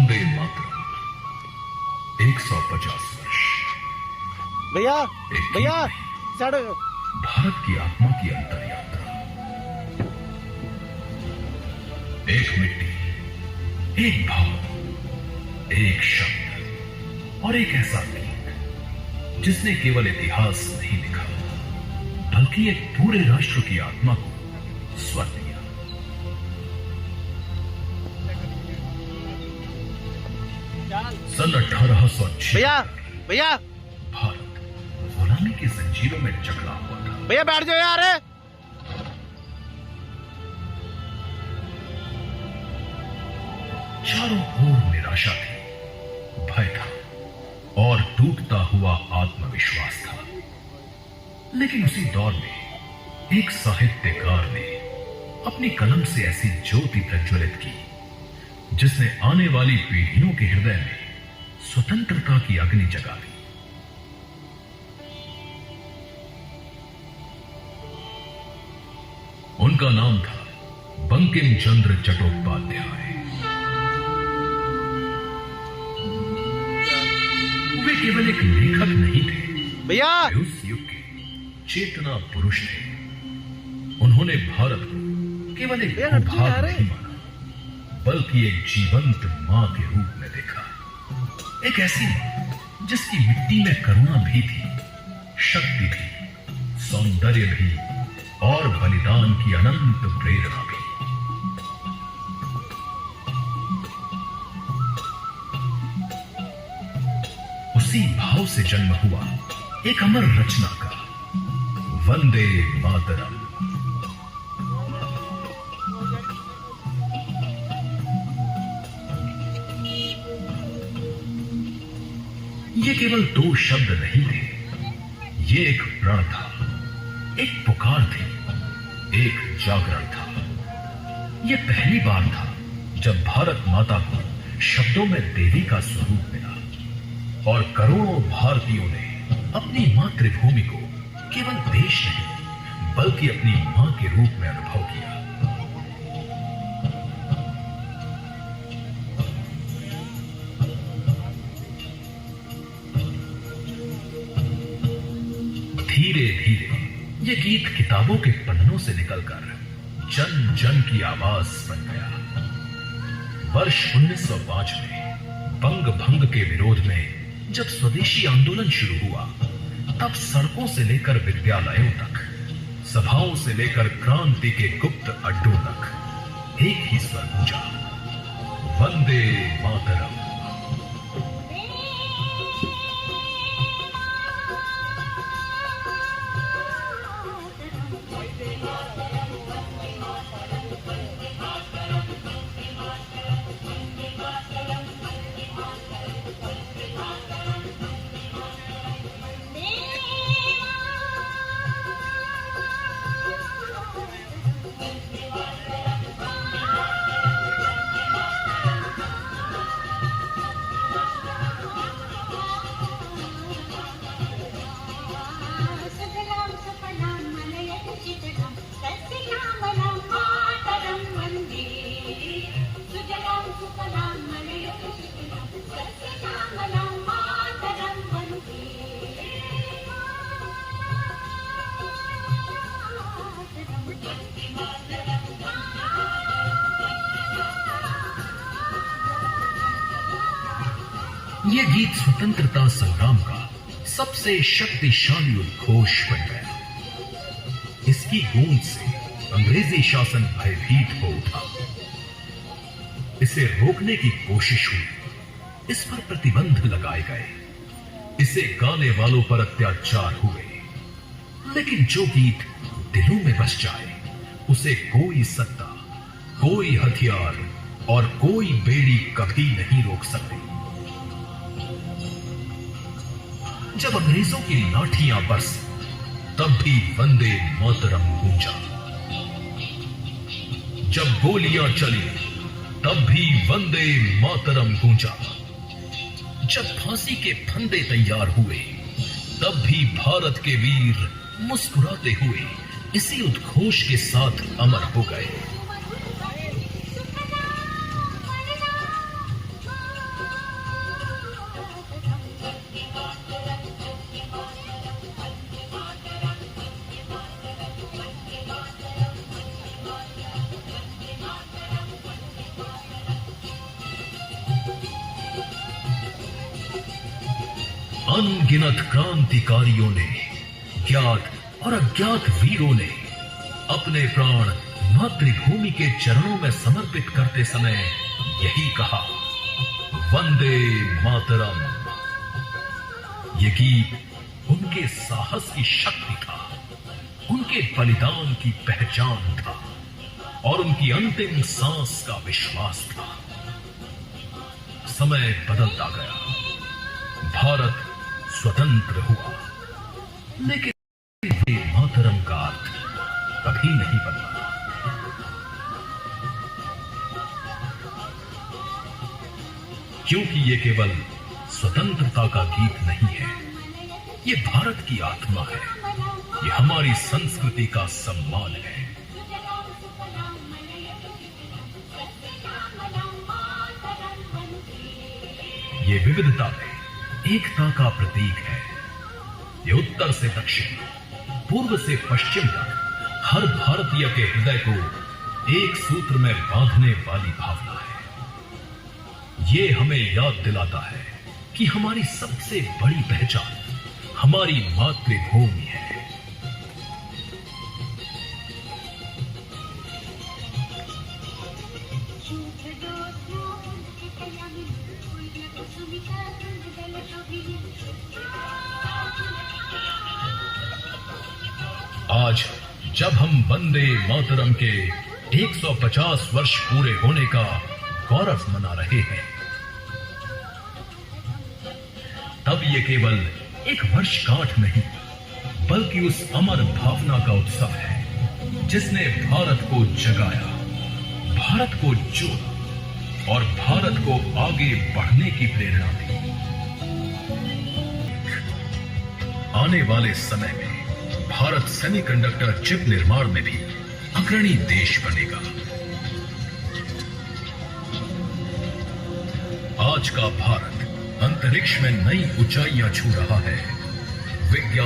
वंदे मातरम। 150 वर्ष। भैया एक भैया गीत सड़ नहीं, भारत की आत्मा की अंतर यात्रा। एक मिट्टी, एक भाव, एक शब्द और एक ऐसा गीत जिसने केवल इतिहास नहीं लिखा बल्कि एक पूरे राष्ट्र की आत्मा को स्वर दिया। सन 1806 भैया भैया भारत गुलामी की जंजीरों में जकड़ा हुआ था। भैया बैठ जाओ यार। चारों ओर निराशा थी, भय था और टूटता हुआ आत्मविश्वास था। लेकिन उसी दौर में एक साहित्यकार ने अपनी कलम से ऐसी ज्योति प्रज्वलित की जिसने आने वाली पीढ़ियों के हृदय में स्वतंत्रता की अग्नि जगा दी। उनका नाम था बंकिम चंद्र चट्टोपाध्याय। वे केवल एक लेखक नहीं थे, भैया वे उस युग के चेतना पुरुष थे। उन्होंने भारत को केवल एक भैया, लड़की भूभाग आ रही। नहीं माना बल्कि एक जीवंत मां के रूप में देखा। एक ऐसी मां जिसकी मिट्टी में करुणा भी थी, शक्ति भी, सौंदर्य भी और बलिदान की अनंत प्रेरणा भी। उसी भाव से जन्म हुआ एक अमर रचना का वंदे मातरम। ये केवल दो शब्द नहीं थे, ये एक प्रण था, एक पुकार थी, एक जागरण था। ये पहली बार था जब भारत माता को शब्दों में देवी का स्वरूप मिला और करोड़ों भारतीयों ने अपनी मातृभूमि को केवल देश नहीं बल्कि अपनी मां के रूप में अनुभव किया। धीरे धीरे ये गीत किताबों के पन्नों से निकलकर जन जन की आवाज बन गया। वर्ष 1905 में बंग भंग के विरोध में जब स्वदेशी आंदोलन शुरू हुआ, तब सड़कों से लेकर विद्यालयों तक, सभाओं से लेकर क्रांति के गुप्त अड्डों तक एक ही स्वर गूंजा, वंदे मातरम। यह गीत स्वतंत्रता संग्राम का सबसे शक्तिशाली उद्घोष बन गया। इसकी गूंज से अंग्रेजी शासन भयभीत हो उठा। इसे रोकने की कोशिश हुई, इस पर प्रतिबंध लगाए गए, इसे गाने वालों पर अत्याचार हुए। लेकिन जो गीत दिलों में बस जाए, उसे कोई सत्ता, कोई हथियार और कोई बेड़ी कभी नहीं रोक सकती। जब अंग्रेजों की लाठियां बरसी, तब भी वंदे मातरम गूंजा। जब गोलियां चली, तब भी वंदे मातरम गूंजा। जब फांसी के फंदे तैयार हुए, तब भी भारत के वीर मुस्कुराते हुए इसी उद्घोष के साथ अमर हो गए। अनगिनत क्रांतिकारियों ने, ज्ञात और अज्ञात वीरों ने अपने प्राण मातृभूमि के चरणों में समर्पित करते समय यही कहा, वंदे मातरम। ये गीत उनके साहस की शक्ति था, उनके बलिदान की पहचान था और उनकी अंतिम सांस का विश्वास था। समय बदलता गया, भारत स्वतंत्र हुआ, लेकिन वंदे मातरम का अर्थ कभी नहीं बदला। क्योंकि ये केवल स्वतंत्रता का गीत नहीं है, ये भारत की आत्मा है, ये हमारी संस्कृति का सम्मान है। ये विविधता में एकता का प्रतीक है। ये उत्तर से दक्षिण, पूर्व से पश्चिम तक हर भारतीय के हृदय को एक सूत्र में बांधने वाली भावना है। ये हमें याद दिलाता है कि हमारी सबसे बड़ी पहचान हमारी मातृभूमि है। आज जब हम वंदे मातरम के 150 वर्ष पूरे होने का गौरव मना रहे हैं, तब ये केवल एक वर्षगांठ नहीं, बल्कि उस अमर भावना का उत्सव है जिसने भारत को जगाया, भारत को जोड़ा और भारत को आगे बढ़ने की प्रेरणा दी। आने वाले समय में भारत सेमीकंडक्टर चिप निर्माण में भी अग्रणी देश बनेगा। आज का भारत अंतरिक्ष में नई ऊंचाइयां छू रहा है। विज्ञान